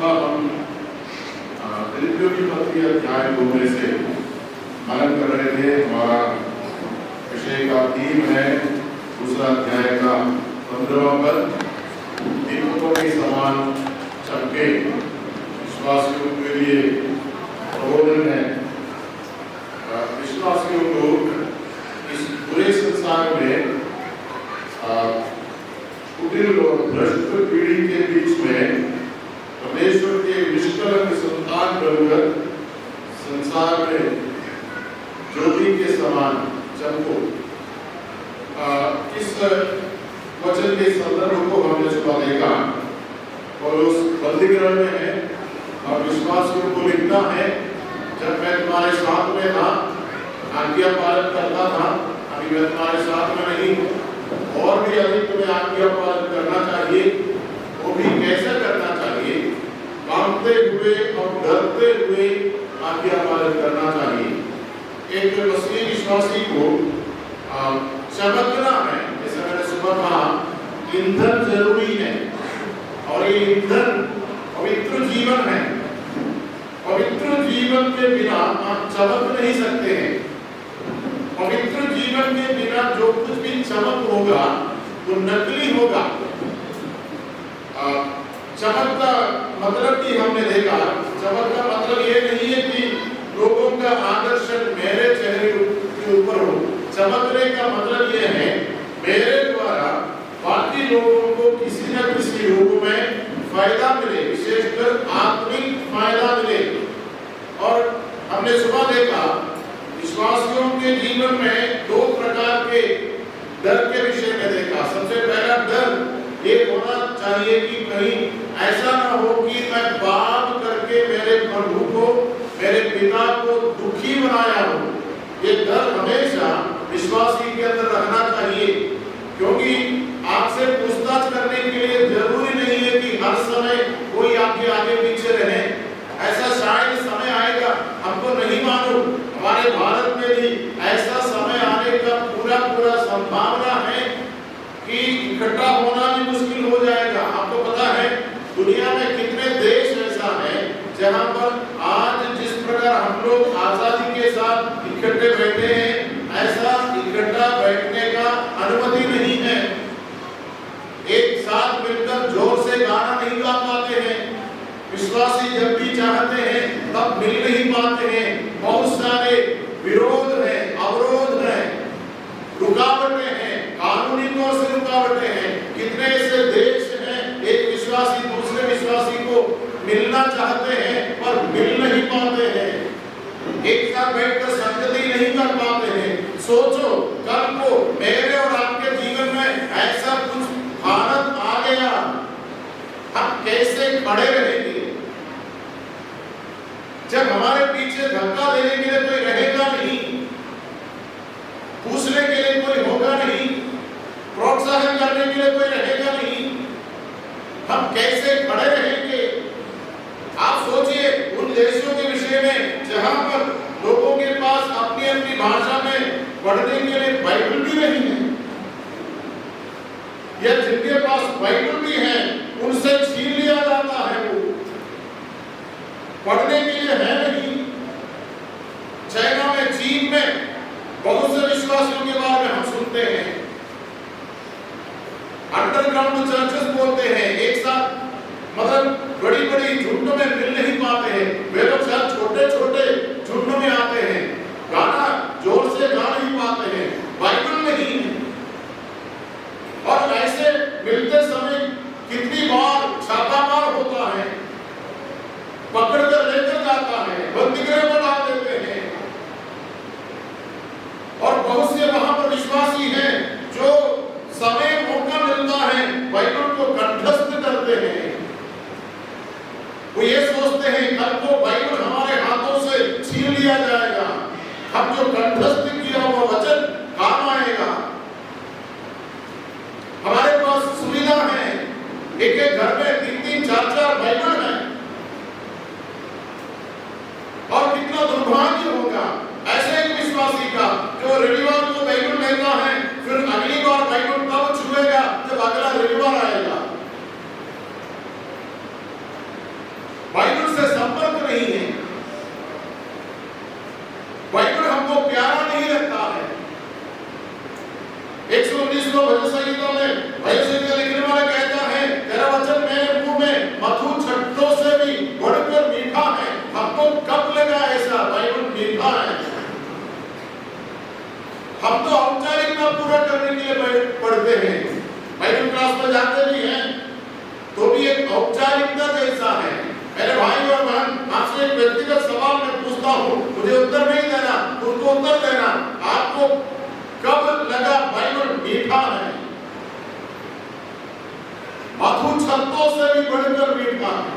सुबह हम फिलिप्पियों की पत्री अध्याय 2 में से मनन कर रहे थे। हमारा विषय का थीम है दूसरा अध्याय का 15वां पद, दीपकों के समान चमके। विश्वासियों के लिए प्रबोधन है। विश्वासियों को इस पूरे संसार में कुटिल और भ्रष्ट पीढ़ी के बीच में परमेश्वर के निष्कलंक संतान बनकर संसार में ज्योति के समान चमको। इस वचन के संदर्भ को हमने सुबह देखा और उस बंदीगृह में है और विश्वासियों को लिखता है, जब मैं तुम्हारे साथ में था, आज्ञा पालन करता था, अभी मैं तुम्हारे साथ में नहीं, और भी अधिक तुम्हें आज्ञा पालन करना चाहिए। वो भी कैसा करना चाहिए? कांपते हुए और डरते हुए आज्ञा पालन करना चाहिए। एक मसीही विश्वासी को चमकना है। जैसे मैंने सुबह कहा, ईंधन जरूरी है और ये ईंधन पवित्र जीवन है। पवित्र जीवन के बिना आप चमक नहीं सकते हैं। पवित्र जीवन के बिना जो कुछ भी चमक होगा वो नकली होगा। चमक का मतलब कि हमने देखा, चमक का मतलब ये नहीं है कि लोगों का आकर्षण मेरे चेहरे के ऊपर हो। चमकने का मतलब ये है मेरे द्वारा बाकी लोगों को किसी न किसी रूप में फायदा मिले, विशेषकर आत्मिक फायदा मिले। और हमने सुबह देखा विश्वासियों के जीवन में दो प्रकार के डर के विषय में देखा। सबसे पहला डर ये होना चाहिए कि कहीं ऐसा ना हो कि मैं पाप करके मेरे प्रभु को, मेरे पिता को दुखी बनाया हो। ये डर हमेशा विश्वासी के अंदर रखना चाहिए, क्योंकि आपसे पूछताछ करने के लिए जरूरी नहीं है कि हर समय कोई आपके आगे पीछे रहे। ऐसा शायद समय आएगा, हमको नहीं मालूम। हमारे भारत में भी ऐसा समय आने का पूरा संभावना है कि इकट्ठा होना भी मुश्किल हो जाएगा। आपको पता है दुनिया में कितने देश ऐसा है जहां पर आज जिस प्रकार हम लोग आजादी के साथ इकट्ठे बैठे हैं, ऐसा इकट्ठा बैठने का अनुमति नहीं है। एक साथ मिलकर जोर से गाना नहीं गा पाते हैं। विश्वासी जब भी चाहते हैं तब मिल नहीं पाते हैं। बहुत सारे विरोध हैं, अवरोध हैं, रुकावटें हैं, कानूनी तौर से रुकावटें हैं। कितने ऐसे देश हैं, एक विश्वासी दूसरे विश्वासी को मिलना चाहते हैं पर मिल नहीं पाते हैं। एक साथ बैठकर संगति नहीं कर पाते हैं। सोचो कल को मेरे और आपके जीवन में ऐसा कुछ हालत आ गया, हम कैसे खड़े रहेंगे? जब हमारे पीछे धक्का देने के लिए कोई रहेगा नहीं, पूछने के लिए कोई होगा नहीं, प्रोत्साहन करने के लिए कोई रहेगा नहीं, हम कैसे खड़े रहेंगे? आप सोचिए उन देशों के विषय में जहां पर लोगों के पास अपनी अपनी भाषा में पढ़ने के लिए बाइबल भी नहीं है, या जिनके पास बाइबल भी है उनसे छीन लिया जाता है। वो पढ़ने के लिए है नहीं। चाइना में, चीन में बहुत से विश्वासियों के बारे में हम सुनते हैं। अंडरग्राउंड चर्चेस बोलते हैं, एक साथ मतलब बड़ी बड़ी झुंड में मिल नहीं पाते हैं। वे लोग शायद छोटे छोटे झुंड में आते हैं, गाना जोर से गा नहीं पाते हैं, बाइबल नहीं है। और ऐसे मिलते समय कितनी बार छापामार होता है, पकड़ कर लेकर जाता है, बंदीगृह बना देते हैं। और बहुत से वहां पर विश्वासी हैं जो समय मौका मिलता है बाइबल को कंठस्थ करते हैं। वो ये सोचते हैं कल को बाइबल हमारे हाथों से छीन लिया जाएगा, हम जो कंठस्थ किया हुआ वचन काम आएगा। हमारे पास सुविधा है, एक एक घर में 3-3, 4-4 बाइबल है। और कितना दुर्भाग्य होगा ऐसे एक विश्वासी का जो रविवार को बाइबल लेता है, फिर अगली बार बाइबल तब छुएगा जब अगला रविवार आएगा। बाइबल से संपर्क नहीं है, बाइबल हमको प्यारा नहीं लगता है। 119 भजन संहिता में भजन संहिता लिखने वाला कहता है, तेरा वचन मेरे मुंह में मधुर छट्टों से भी बढ़कर मीठा है। हमको कब लगा ऐसा बाइबल मीठा है? हम तो औपचारिकता पूरा करने के लिए पढ़ते हैं, बाइबल क्लास में जाते भी हैं, तो भी एक औपचारिकता जैसा है। मेरे भाई और बहन, आपसे एक व्यक्तिगत सवाल मैं पूछता हूँ, मुझे उत्तर नहीं देना, उनको उत्तर देना। आपको कब लगा बाइबल मीठा है? मधुर छत्तों से भी बढ़कर मीठा है।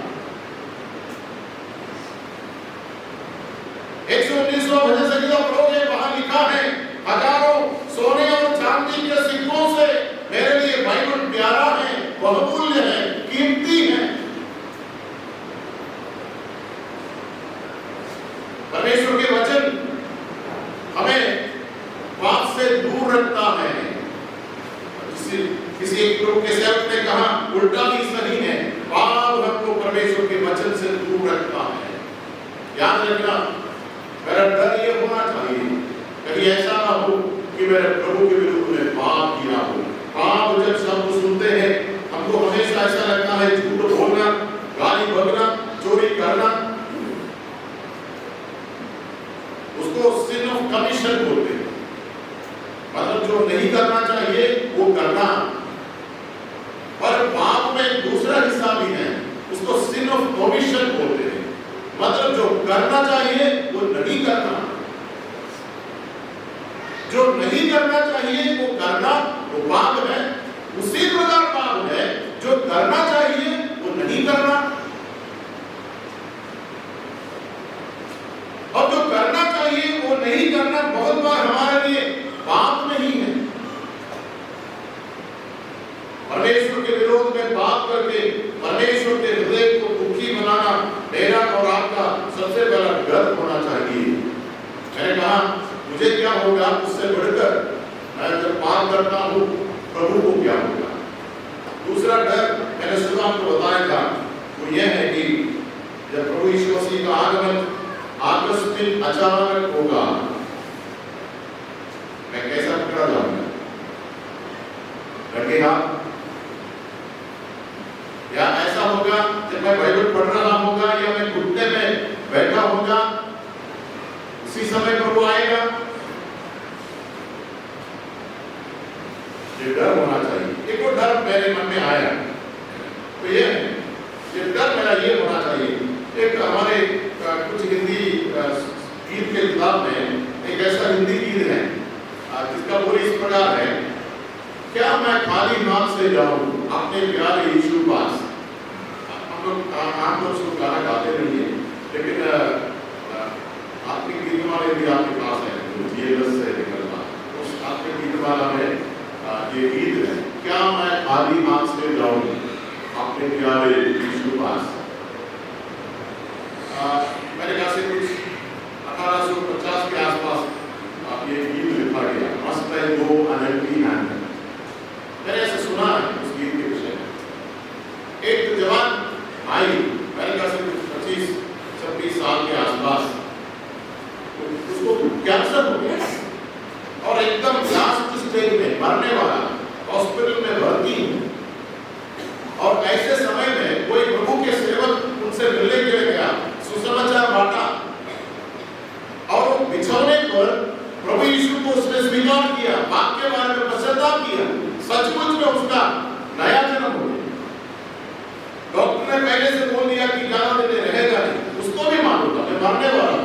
119 भजन संहिता पढ़ोगे, वहां लिखा है, हजारों सोने और चांदी के सिक्कों से मेरे लिए बाइबल प्यारा है, बहुमूल्य है, कीमती है। परमेश्वर के वचन हमें पाप से दूर रखता है। किसी एक लोग के सेवक ने कहा, उल्टा भी सही है, पाप हमको परमेश्वर के वचन से दूर रखता है। याद रखना, मेरा डर ये होना चाहिए कहीं ऐसा ना हो कि मेरे प्रभु के विरुद्ध में पाप किया हो। पाप जब शब्द सुनते हैं, हमको हमेशा ऐसा लगता है झूठ बोलना, गाली बकना, चोरी करना, उसको सिन ऑफ कमीशन बोलते हैं। मतलब जो नहीं करना चाहिए वो करना। पर पाप में दूसरा हिस्सा भी है, उसको सिन ऑफ कमीशन बोलते हैं। मतलब जो करना चाहिए वो नहीं करना, जो नहीं करना चाहिए वो करना, वो पाप है। उसी प्रकार पाप है जो करना चाहिए वो नहीं करना, और जो करना चाहिए वो नहीं करना बहुत बार हमारे लिए पाप नहीं है। परमेश्वर के विरोध में पाप करके परमेश्वर के हृदय को दुखी बनाना मेरा और आपका सबसे बड़ा डर होना चाहिए। मैंने कहा, मुझे क्या होगा उससे बढ़कर मैं जब पाप करता हूँ, प्रभु को क्या होगा? दूसरा डर मैंने सुबह आपको बताया था, वो यह है कि जब प्रभु यीशु मसीह का आगमन आकस्मिक अचानक होगा, मैं कैसा पकड़ा जाऊंगा? लगेगा या ऐसा होगा जब मैं बाइबल पढ़ रहा होगा या मैं घुटने में बैठा होगा, उसी समय प्रभु आएगा। ये डर होना चाहिए। एक और डर मेरे मन में आया, तो ये डर मेरा ये होना चाहिए। एक हमारे कुछ हिंदी गीत के किताब में एक ऐसा हिंदी गीत है जिसका बोल इस प्रकार है, क्या मैं खाली हाथ से जाऊं अपने प्यारे यीशु पास। हम लोग आम लोग उसको गाना गाते नहीं है, लेकिन आत्मिक गीत वाले भी आपके पास है, जीएस से निकलना, उस आत्मिक गीत वाला में ये गीत है, क्या मैं खाली हाथ से जाऊं अपने प्यारे यीशु पास। मेरे ख्याल से कुछ 1850 के आसपास ये गीत लिखा गया, मस्त है वो अनंती हैंड। मैंने ऐसे सुना है उस गीत के विषय में। एक जवान भाई, मेरे ख्याल से कुछ 25-26 साल के आसपास, उसको कैंसर हो गया और एकदम लास्ट स्टेज में मरने वाला, हॉस्पिटल में भर्ती। और ऐसे समय में कोई प्रभु के सेवक उनसे मिलने के लिए गया, सुसमाचार बांटा, और वो बिछौने पर प्रभु यीशु को उसने स्वीकार किया, पाप के बारे में पश्चाताप किया। सचमुच में उसका नया जन्म हो गया। डॉक्टर ने पहले से बोल दिया कि ज्यादा दिन रहेगा नहीं, उसको भी मालूम था मैं मरने वाला।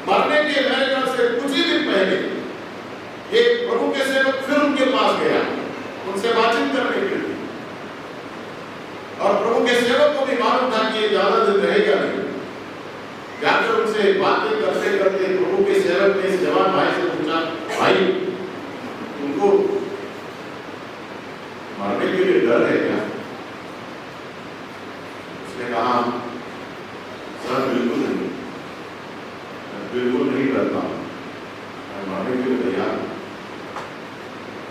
मरने के मेरे ख्याल से कुछ ही दिन पहले ये प्रभु के सेवक फिर उनके पास गया, उनसे बातचीत करने के लिए। और प्रभु के सेवक को भी मालूम था कि ये ज्यादा दिन रहेगा नहीं। जाकर उनसे बातें करते करते प्रभु के सेवक ने इस जवान भाई से पूछा, भाई तुमको मरने के लिए डर है क्या? उसने कहा, सर बिल्कुल नहीं, बिल्कुल नहीं डरता, मैं मरने के लिए तैयार हूं,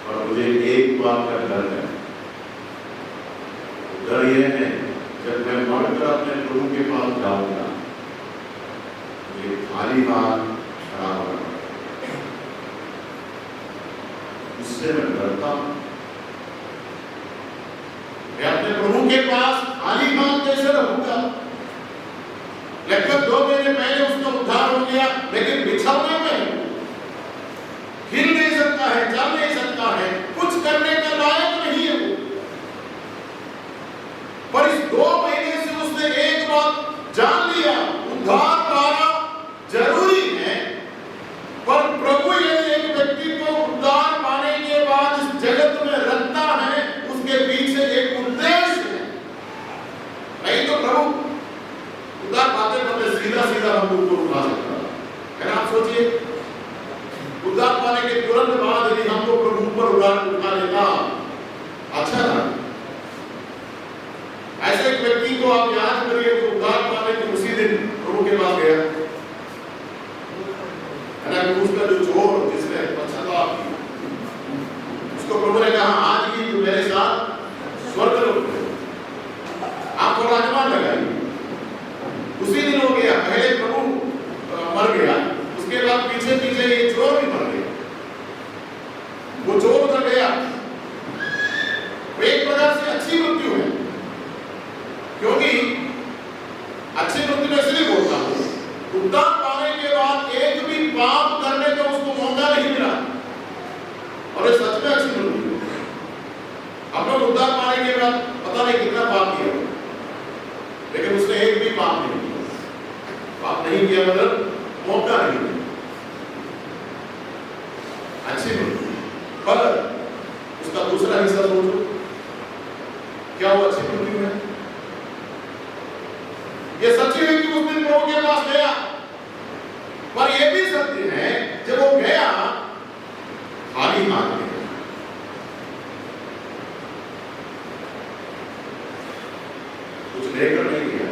और मुझे एक बात का डर है। डर यह है जब मैं मर अगर अपने प्रभु के पास जाऊंगा ये खाली हाथ खड़ा होगा, उससे मैं डरता हूं। मैं अपने प्रभु के पास खाली हाथ कैसे रहूंगा? लगभग 2 महीने पहले उसका उद्धार हो गया, लेकिन बिछौने में हिल नहीं सकता है, चल नहीं सकता है, कुछ करने का लायक नहीं है वो। पर इस 2 महीने से उसने एक बात जान लिया, उद्धार पाना जरूरी है। पर प्रभु यदि एक व्यक्ति को उद्धार पाने के बाद इस जगत में रखता है, उसके पीछे एक उद्देश्य है। नहीं तो प्रभु उद्धार पाते पाते सीधा सीधा हम लोग को उठा सकता है ना। आप सोचिए, उद्धार पाने के तुरंत बाद यदि हमको प्रभु पर उठा लेता, अच्छा था। ऐसे एक व्यक्ति को आप याद करिए जो उद्धार पाने के उसी दिन प्रभु के पास गया है ना। उसका जो चोर जिसने पश्चाताप किया, उसको प्रभु ने कहा आज ही तू मेरे साथ स्वर्ग लोक में। आप थोड़ा अनुमान लगाइए, उसी दिन हो गया। पहले प्रभु मर गया, उसके बाद पीछे पीछे ये चोर भी मर गया। वो चोर उधर गया, वो एक प्रकार से अच्छी मृत्यु है, क्योंकि अच्छी मृत्यु में इसलिए बोलता हूं, उद्धार पाने के बाद एक भी पाप करने का उसको मौका नहीं मिला, और ये सच में अच्छी मृत्यु है। हम लोग उद्धार पाने के बाद पता नहीं कितना पाप किया, लेकिन उसने एक भी पाप नहीं किया। पाप नहीं किया मतलब मौका नहीं मिला, अच्छी मृत्यु। पर उसका दूसरा हिस्सा सोचो, क्या वो अच्छी मृत्यु है? ये सच्ची है कि उस दिन प्रभु के पास गया, पर यह भी सत्य है जब वो गया खाली हाथ गया। कुछ लेकर नहीं गया।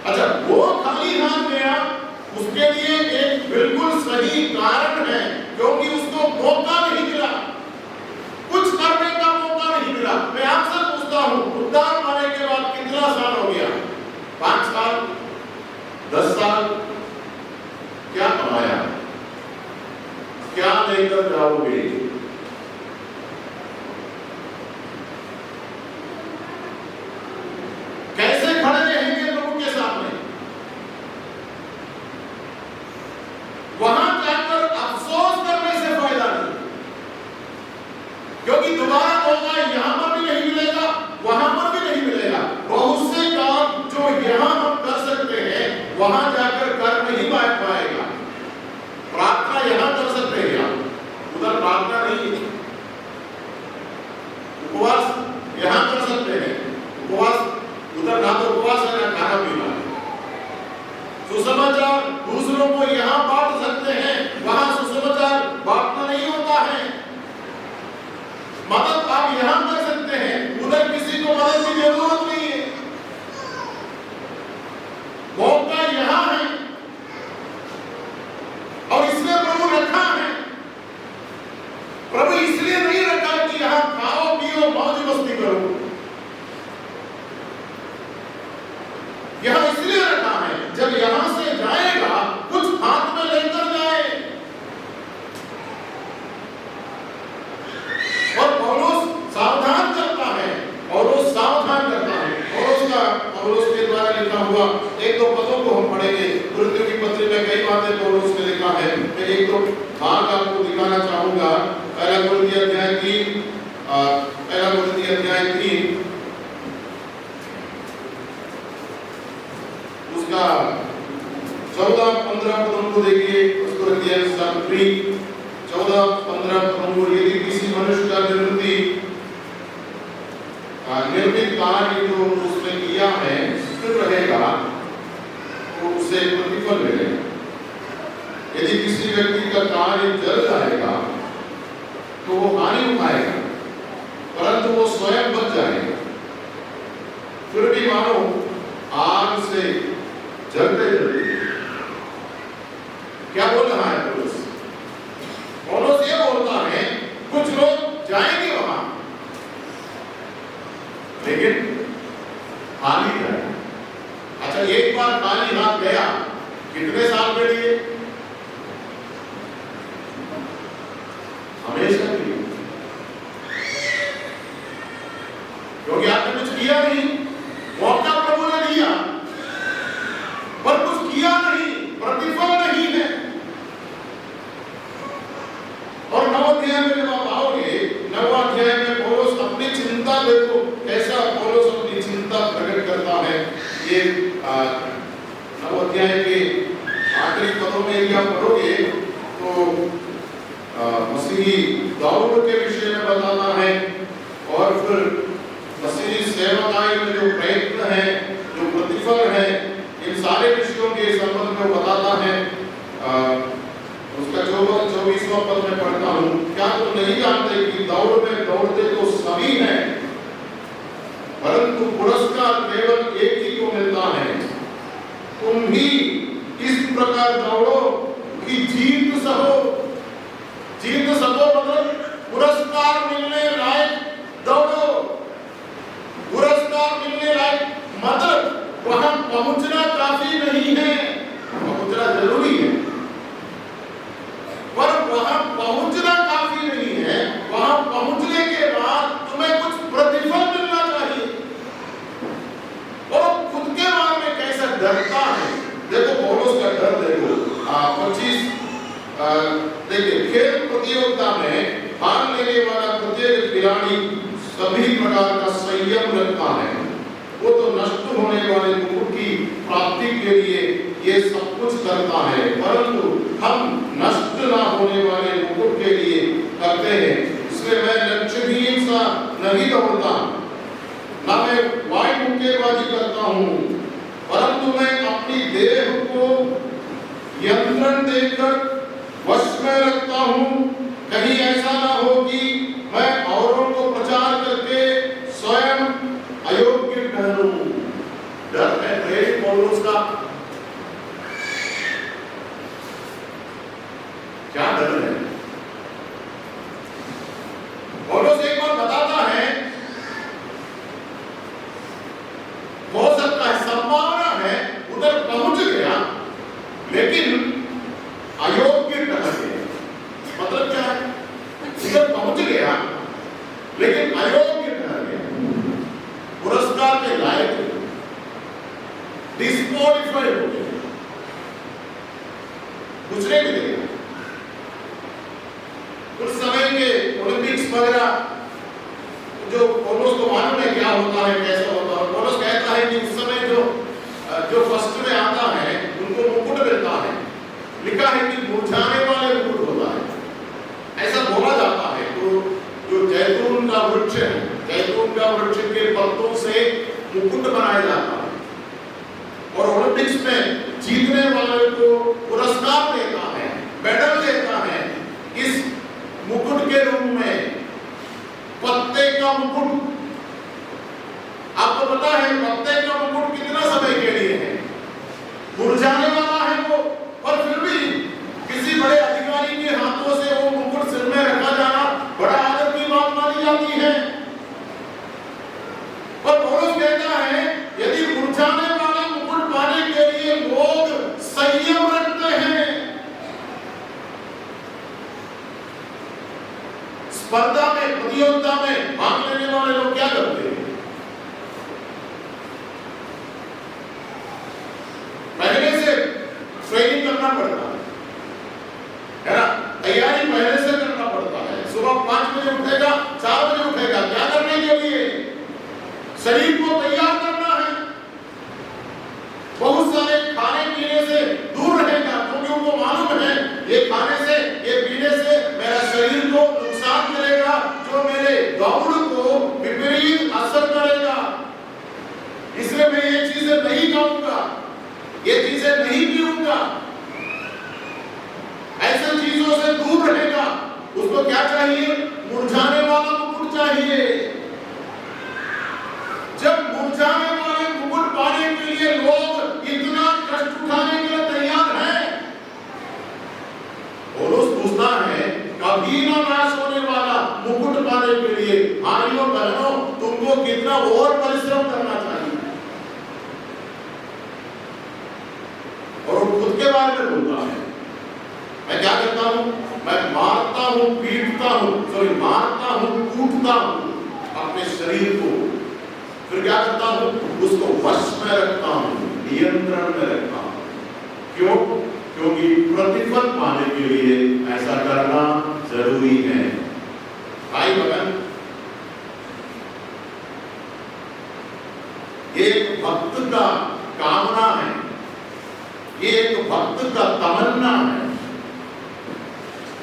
अच्छा, वो खाली हाथ गया, उसके लिए एक बिल्कुल सही कारण है, क्योंकि उसको मौका नहीं मिला, कुछ करने का मौका नहीं मिला। मैं आपसे पूछता हूं, उद्धार पाने के बाद कितना साल हो गया? 5 साल, 10 साल? क्या कमाया? क्या लेकर जाओगे? कैसे खड़े रहेंगे प्रभु के सामने? वहां जाकर अफसोस करने से फायदा नहीं, क्योंकि दोबारा मौका यहां पर भी नहीं मिलेगा, वहां पर भी नहीं मिलेगा। बहुत से काम जो यहां हम कर सकते हैं, वहां जाकर कर नहीं पाएगा। प्रार्थना यहां कर सकते हैं आप, उधर प्रार्थना नहीं है। उपवास यहां कर सकते हैं, उपवास उधर ना तो उपवास है ना खाना पीना। सुसमाचार दूसरों को यहां बांट सकते हैं, वहां सुसमाचार बांटना नहीं होता है। मदद आप यहां कर सकते हैं, उधर किसी को मदद की जरूरत नहीं है। मौका यहां है, और इसलिए प्रभु रखा है। प्रभु इसलिए नहीं रखा कि यहां खाओ पियो मौज मस्ती करो, यहां इसलिए रखा है जब यहां से जाएगा कुछ हाथ में लेकर जाए। और पौलुस सावधान करता है, पौलुस सावधान करता है। पौलुस के द्वारा लिखा हुआ 1-2 पदों को हम पढ़ेंगे। कुरिन्थियों की पत्री में कई बातें पौलुस ने लिखा है, मैं 1-2 भाग आपको दिखाना चाहूंगा। पहला कुरिन्थियों अध्याय 3, उसका 14-15 पदों को देखिए। उसको अध्याय 14-15 पदों को, यदि किसी मनुष्य का निर्मित कार्य जो उसने किया है स्थिर रहेगा तो उसे प्रतिफल मिलेगा। यदि किसी व्यक्ति का कार्य जल जाएगा तो वो हानि उठाएगा, परंतु वो स्वयं बच जाएगा। फिर भी मानो आग से जलते जलते। क्या बोल रहा है पौलुस? पौलुस ये बोलता है कुछ लोग जाएंगे वहां, लेकिन खाली जाए। अच्छा, एक बार खाली हाथ गया, कितने साल के लिए? हमेशा के लिए, क्योंकि आपने कुछ किया नहीं। मौका प्रभु ने दिया पर कुछ किया नहीं, प्रतिफल नहीं है। और 9 अध्याय में जब आप आओगे, 9 अध्याय में पौलुस अपनी चिंता देखो, कैसा पौलुस अपनी चिंता प्रकट करता है। ये 9 अध्याय के आखिरी पदों में यदि आप पढ़ोगे तो मसीही दाऊद के विषय में बताना है, और फिर मसीही सेवकाई में जो प्रयत्न है, जो प्रतिफल है, इन सारे विषयों के संबंध में बताता है। उसका 24वां पद में पढ़ता हूँ, क्या तुम नहीं जानते कि दौड़ में दौड़ते तो सभी हैं, परंतु पुरस्कार केवल एक ही को मिलता है। तुम भी इस प्रकार दौड़ो कि जीत सको। जीत सको मतलब पुरस्कार मिलने लायक दौड़ो। पुरस्कार मिलने लायक मतलब वहां पहुंचना काफी नहीं है, पहुंचना जरूरी है, पर वहां पहुंचना काफी नहीं है। वहां पहुंचने के बाद तुम्हें कुछ प्रतिफल मिलना चाहिए। और खुद के बारे में कैसा डरता है, देखो पौलुस का डर देखो। 25 देखिए, खेल प्रतियोगिता में भाग लेने वाला प्रत्येक खिलाड़ी सभी प्रकार का संयम रखता है। वो तो नष्ट होने वाले मुकुट की प्राप्ति के लिए ये सब कुछ करता है, परंतु हम नष्ट ना होने वाले मुकुट के लिए करते हैं। इसलिए मैं लक्ष्यहीन सा नहीं दौड़ता, ना मैं वायु मुक्केबाजी करता हूँ, परंतु मैं अपनी देह को यंत्रण देकर वश में रखता हूँ। कहीं ऐसा ना हो कि मैं औरों को प्रचार करके स्वयं अयोग्य ठहरूं। डर है प्रेम पौलुस का, क्या डर है? पौलुस एक बार बताता है, हो सकता है, संभावना है उधर पहुंच गया लेकिन अयोग्य ठहर गया। मतलब क्या है? उधर पहुंच गया लेकिन अयोग्य ठहर गया, पुरस्कार के लायक डिस्क्वालिफाइड हो गया, कुछ नहीं मिलेगा। कुछ समय के ओलंपिक्स वगैरह जो पौलुस को मालूम है क्या होता है, कैसा होता है। पौलुस कहता है कि उस समय जो फर्स्ट में आता है उनको मुकुट मिलता है। लिखा है कि मुरझाने वाले मुकुट होता है, ऐसा बोला जाता है। तो जो जैतून का वृक्ष है, जैतून का वृक्ष के पत्तों से मुकुट बनाया जाता है, और ओलंपिक्स में जीतने वाले को पुरस्कार देता है, मेडल देता है इस मुकुट के रूप में, पत्ते का मुकुट। आपको पता है पत्ते का मुकुट कितना समय के लिए है? मुरझाने वाला है वो, पर फिर भी किसी बड़े अधिकारी के हाथों से वो मुकुट सिर में रखा जाना बड़ा आदर की बात मानी जाती है। पर पौलुस कहता है यदि मुरझाने वाला मुकुट पाने के लिए लोग संयम रखते हैं, स्पर्धा में, प्रतियोगिता में भाग लेने वाले लोग क्या करते हैं? पहले से ट्रेनिंग करना पड़ता है ना, तैयारी पहले से करना पड़ता है। सुबह 5 बजे उठेगा, 4 बजे उठेगा, क्या करने के लिए? शरीर को तैयार करना है। बहुत सारे खाने पीने से दूर रहेगा, क्योंकि उनको मालूम है ये खाने से, ये पीने से मेरा शरीर को नुकसान करेगा, जो मेरे दौड़ को विपरीत असर करेगा। इसलिए मैं ये चीजें नहीं खाऊंगा, ये चीजें नहीं पीऊंगा, ऐसे चीजों से दूर रहेगा। उसको क्या चाहिए? मुरझाने वाला मुकुट चाहिए। जब मुरझाने वाले मुकुट पाने के लिए लोग इतना कष्ट उठाने के लिए तैयार हैं, पौलुस पूछता है कभी ना नाश होने वाला मुकुट पाने के लिए भाइयों बहनों तुमको कितना और परिश्रम करना चाहिए। में बोलता है। मैं क्या करता हूं? मैं मारता हूं, पीटता हूं, मारता हूं, कूटता हूं अपने शरीर को। फिर क्या करता हूं? उसको वश में रखता हूं, नियंत्रण में रखता हूं। क्यों? क्योंकि प्रतिफल पाने के लिए ऐसा करना जरूरी है। भाई बहन, ये एक भक्त का कामना है, ये एक भक्त का तमन्ना है।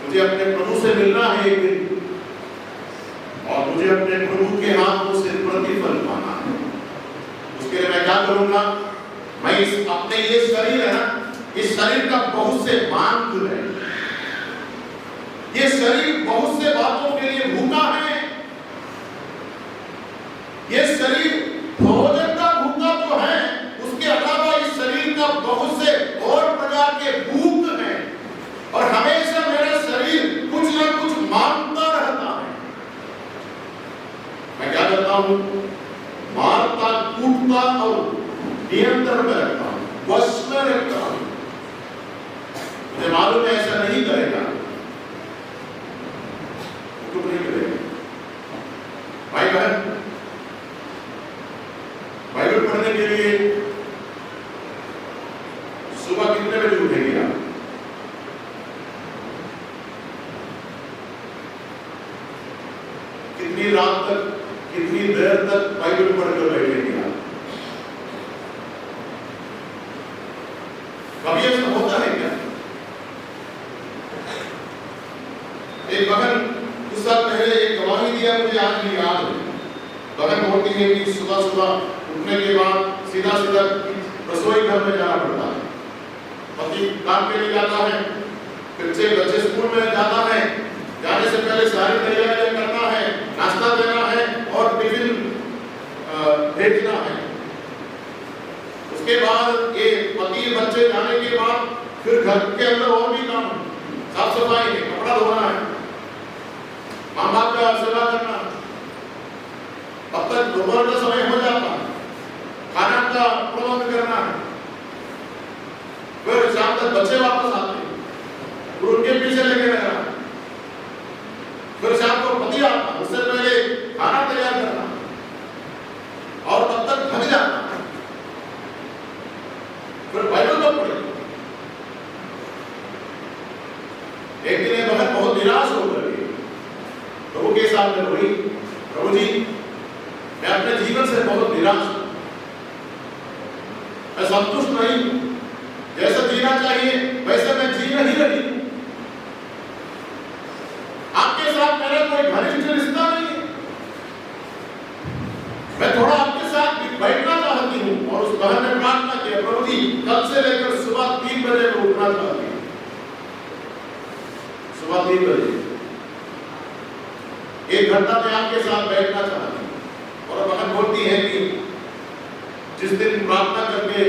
मुझे अपने प्रभु से मिलना है एक दिन, और मुझे अपने प्रभु के हाथों से प्रतिफल पाना है। उसके लिए मैं क्या करूंगा? मैं इस अपने ये शरीर है ना, इस शरीर का बहुत से मांग है। ये शरीर बहुत से बातों के लिए भूखा है। ये शरीर भोजन का भूखा तो है, उसके अलावा इस शरीर का बहुत से और प्रकार के भूख है, और हमेशा मेरा शरीर कुछ ना कुछ मांगता रहता है। मैं क्या करता हूं? मारता, कूटता और नियंत्रण में रखता हूं, वश में रखता हूं। मुझे मालूम है ऐसा नहीं करेगा तो नहीं करेगा। भाई बहन, बाइबल पढ़ने के लिए सुबह कितने बजे उठेंगे आप? कितनी रात तक, कितनी देर तक बाइबल पढ़कर बैठेंगे आप? कभी ऐसा होता है क्या? एक बहन कुछ साल पहले एक गवाही दिया, मुझे आज भी याद है। बहन बोलती है कि सुबह सुबह उठने के बाद सीधा सीधा रसोई घर में जाना पड़ता है। पति काम के लिए जाता है, फिर से बच्चे स्कूल में जाता है, जाने से पहले सारी तैयारियां करना है, नाश्ता देना है और टिफिन भेजना है। उसके बाद ये पति बच्चे जाने के बाद फिर घर के अंदर और भी काम, साफ सफाई है, कपड़ा धोना है, माँ बाप का सेवा करना। तब तक दोपहर का समय हो जाता है, खाना का प्रबंध करना है। फिर शाम तक बच्चे वापस आते हैं, फिर उनके पीछे लगे रहना। फिर शाम को पति आता, उससे पहले खाना तैयार करना, और तब तक थक जाना। फिर बाइबल को पढ़े। एक दिन बहन बहुत निराश होकर प्रभु के सामने रोई, प्रभु जी मैं अपने जीवन से बहुत निराश हूं, मैं संतुष्ट नहीं हूं, जैसा जीना चाहिए वैसे मैं जी नहीं रही। आपके साथ मेरा कोई घनिष्ठ रिश्ता नहीं है, मैं थोड़ा आपके साथ बैठना चाहती हूँ। और उस बहन ने प्रार्थना किया, प्रभु जी कल से लेकर सुबह 3 बजे को उठना चाहती हूँ, सुबह 3 बजे 1 घंटा में आपके साथ बैठना चाहती हूँ। और बहन बोलती है कि जिस दिन प्रार्थना करके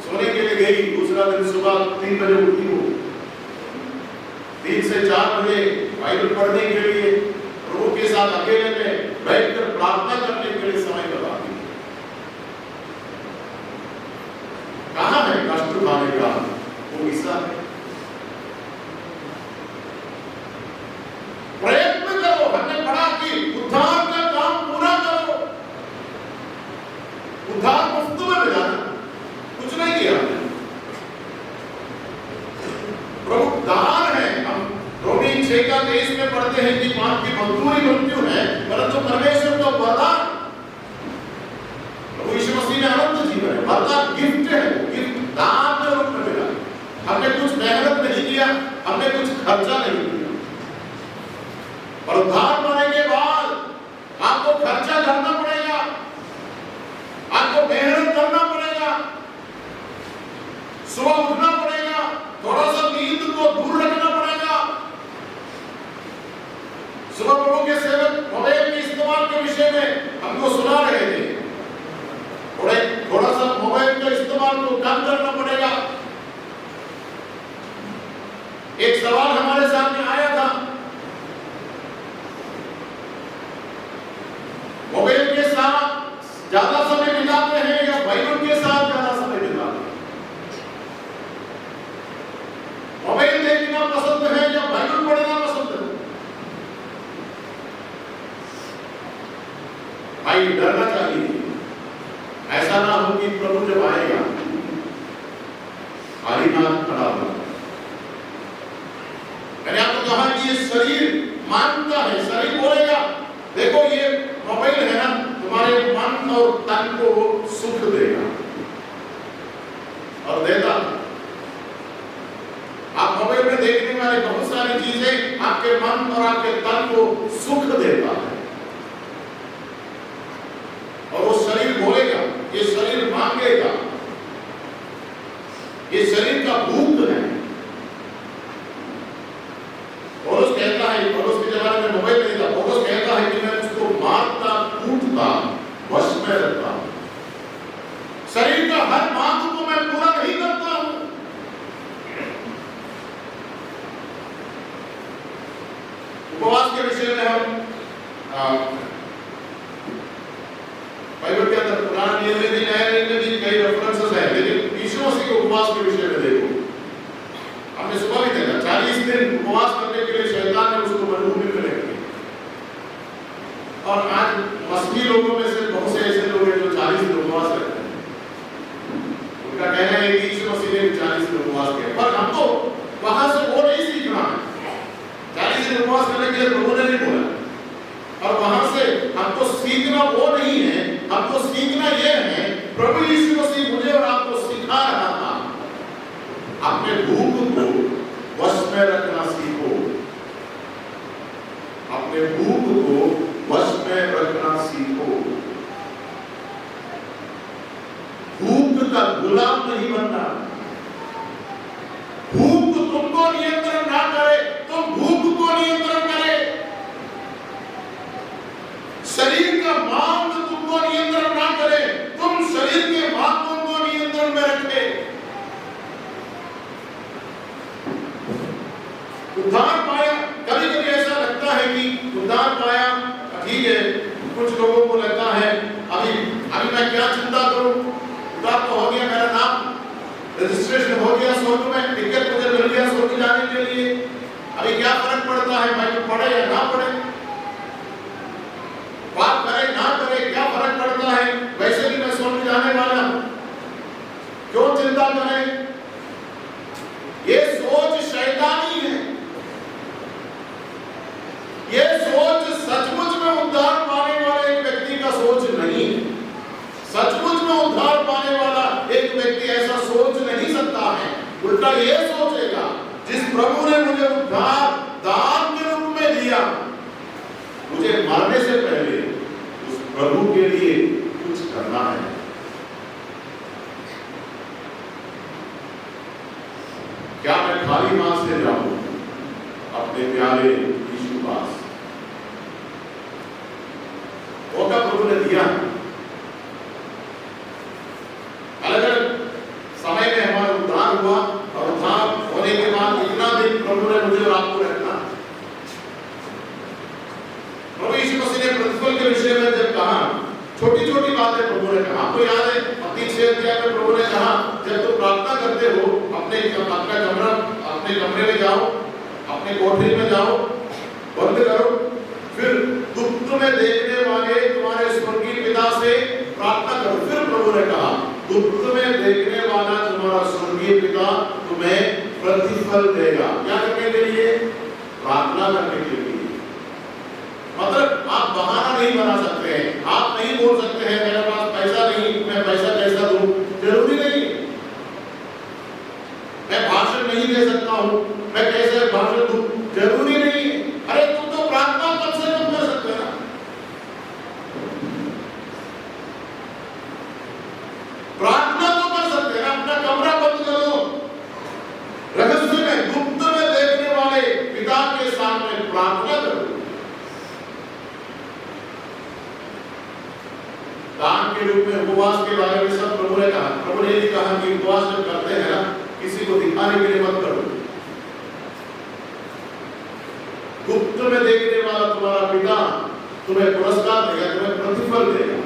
सोने के लिए गई, दूसरा दिन सुबह 3 बजे उठी हूँ, 3 से 4 बजे बाइबल पढ़ने के लिए प्रभु के साथ अकेले में बैठकर प्रार्थना करने के लिए समय लगाती हूँ। कहाँ है कष्ट उठाने का वो हिस्सा है? प्रयत्न करो, हमने पढ़ा कि उद्धार का काम पूरा करो। उद्धार मुफ्त में मिला, कुछ नहीं किया, प्रभु दान है। हम रोमी 6:23 में पढ़ते हैं कि पाप की मजदूरी मृत्यु है, परंतु परमेश्वर का वरदान प्रभु यीशु मसीह में अनंत जीवन है। वरदान गिफ्ट है, गिफ्ट दान के रूप में मिला। हमने कुछ मेहनत नहीं किया, हमने कुछ खर्चा नहीं किया। और उद्धार पाने के बाद आपको खर्चा करना पड़ेगा, आपको मेहनत करना पड़ेगा, सुबह उठना पड़ेगा, थोड़ा सा नींद को दूर रखना पड़ेगा। सुबह प्रभु के सेवक मोबाइल के इस्तेमाल के विषय में हमको सुना रहे थे। थोड़ा सा मोबाइल का इस्तेमाल को कम करना पड़ेगा। एक सवाल हमारे सामने आया था, मोबाइल के साथ ज्यादा समय बिताते हैं या बाइबल के साथ ज्यादा समय बिताते हैं? ऐसा ना हो कि प्रभु जब आएगा खाली हाथ खड़ा हो। मैंने आपको कहा कि ये शरीर मानता है, शरीर बोलेगा देखो ये मोबाइल है ना, तुम्हारे मन और तन को सुख देगा और देता। आप मोबाइल में देखने वाले बहुत सारी चीजें आपके मन और आपके तन को सुख देता है और वो शरीर बोलेगा, ये शरीर मांगेगा, ये शरीर का भूख है। पौलुस कहता है, पौलुस के जमाने में मोबाइल नहीं था, पौलुस कहता है कि मैं उसको मारता कूटता वश में रखता हूं। शरीर का हर मांग को मैं पूरा नहीं करता हूं। उपवास के विषय में हम बाइबल के अंदर पुराने नियम में भी नए नियम में भी कई रेफरेंसेस हैं, लेकिन यीशु मसीह के उपवास के विषय में देखो। हमने सुबह भी देखा 40 दिन उपवास करने के लिए शैतान ने उसको मरुभूमि में रख दिया। और आज मसीही लोगों में से बहुत से ऐसे लोग हैं जो 40 दिन उपवास रखते हैं। उनका कहना है कि यीशु मसीह ने 40 दिन उपवास किया, पर हमको वहां से वो नहीं सीखना है। 40 दिन उपवास करने के लिए प्रभु ने नहीं बोला और वहां से हमको सीखना वो नहीं है, हमको सीखना यह है प्रभु यीशु मसीह मुझे और आपको सिखा रहा था, अपने भूख को वश में रखना सीखो, अपने भूख को वश में रखना सीखो। भूख का गुलाम नहीं बनना। भूख तुमको नियंत्रण ना करे, तुम भूख को नियंत्रण करे। शरीर का मांग तुमको नियंत्रण ना करे, तुम शरीर के मांगों को नियंत्रण में रखे। उद्धार पाया, कभी कभी ऐसा लगता है कि उद्धार पाया ठीक है, कुछ लोगों को लगता है अभी मैं क्या चिंता करूं, उद्धार तो हो गया, मेरा नाम रजिस्ट्रेशन हो गया स्वर्ग में, टिकट मुझे मिल गया स्वर्ग जाने के लिए, अभी क्या फर्क पड़ता है मैं पढ़े या ना पढ़े, बात करे ना करे क्या फर्क पड़ता है, वैसे भी मैं स्वर्ग जाने वाला हूं, क्यों चिंता करें। ये सोच शैतानी है। ये सोच सचमुच में उद्धार पाने वाले एक व्यक्ति का सोच नहीं है। सचमुच में उद्धार पाने वाला एक व्यक्ति ऐसा सोच नहीं सकता है। उल्टा ये सोचेगा जिस प्रभु ने मुझे उद्धार दान के रूप में दिया, मुझे मरने से पहले उस प्रभु के लिए कुछ करना है। क्या मैं खाली हाथ से जाऊं अपने प्यारे यीशु पास? मौका प्रभु ने दिया। अलग अलग समय में हमारा उद्धार हुआ और उद्धार होने के बाद इतना दिन प्रभु ने मुझे और आपको रखना। प्रभु यीशु मसीह ने प्रतिफल के विषय में जब कहा, छोटी छोटी बातें प्रभु ने कहा। आपको याद है मत्ती 6 अध्याय में प्रभु ने कहा जब तुम प्रार्थना करते हो अपने कमरे में जाओ, अपने कोठरी में जाओ, बंद करो, फिर गुप्त में देखने वाले तुम्हारे स्वर्गीय पिता से प्रार्थना करो। फिर प्रभु ने कहा गुप्त में देखने वाला तुम्हारा स्वर्गीय पिता तुम्हें प्रतिफल देगा। क्या करने के लिए? प्रार्थना करने के लिए। मतलब आप बहाना नहीं बना सकते हैं, आप नहीं बोल सकते हैं मेरे पास पैसा नहीं, मैं पैसा कैसा दूं, जरूरी नहीं। मैं भाषण नहीं दे सकता हूं, मैं कैसे भाषण दूं, जरूरी नहीं। अरे तुम तो प्रार्थना कब से कम कर सकते हैं ना। प्रार्थना तो कर सकते हैं, अपना कमरा बंद करो, रहस्य में गुप्त में देखने वाले पिता के सामने प्रार्थना करो। दान के रूप में उपवास के बारे में सब प्रभु ने कहा। प्रभु ने भी कहा कि उपवास जब करते हैं ना, किसी को दिखाने के लिए मत करो। गुप्त में देखने वाला तुम्हारा पिता तुम्हें पुरस्कार देगा, तुम्हें प्रतिफल देगा।